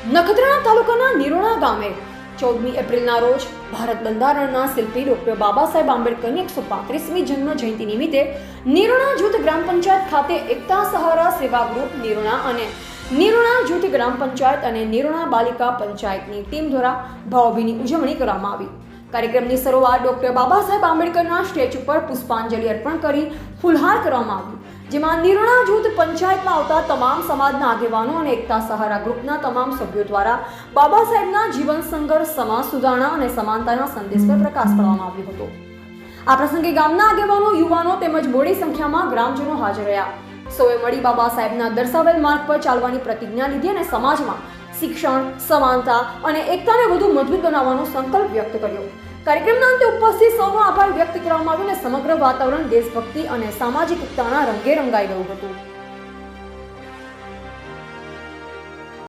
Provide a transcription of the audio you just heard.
નખત્રાણા તાલુકાના નિરોણા ગામે 14મી એપ્રિલના રોજ ભારત બંધારણના શિલ્પી ડોક્ટર બાબા સાહેબ આંબેડકરની 135મી જન્મ જયંતિ નિમિત્તે નિરોણા જૂથ ગ્રામ પંચાયત ખાતે એકતા સહારા સેવા ગ્રુપ નિરોણા અને નિરોણા જૂથ ગ્રામ પંચાયત અને નિરોણા બાલિકા પંચાયતની ટીમ દ્વારા ભાવભીની ઉજવણી કરવામાં આવી। કાર્યક્રમની શરૂઆત ડોક્ટર બાબા સાહેબ આંબેડકરના સ્ટેચ્યુ પર પુષ્પાંજલિ અર્પણ કરી ફૂલહાર કરવામાં આવ્યું, જેમાં નિરોણા જૂથ પંચાયતમાં આવતા તમામ સમાજના આગેવાનો અને એકતા સહારા ગ્રુપના તમામ સભ્યો દ્વારા બાબા સાહેબના જીવન સંઘર્ષ, સમાજ સુધારણા અને સમાનતાના સંદેશ પર પ્રકાશ પાડવામાં આવ્યો હતો। આ પ્રસંગે ગામના આગેવાનો, યુવાનો તેમજ મોટી સંખ્યામાં ગ્રામજનો હાજર રહ્યા। સૌએ મળી બાબા સાહેબના દર્શાવેલ માર્ગ પર ચાલવાની પ્રતિજ્ઞા લીધી અને સમાજમાં શિક્ષણ, સમાનતા અને એકતાને વધુ મજબૂત બનાવવાનો સંકલ્પ વ્યક્ત કર્યો। કાર્યક્રમના અંતે ઉપસ્થિત સૌનો આભાર વ્યક્ત કરવામાં આવ્યો અને સમગ્ર વાતાવરણ દેશભક્તિ અને સામાજિક એકતાના રંગે રંગાઈ ગયું હતું।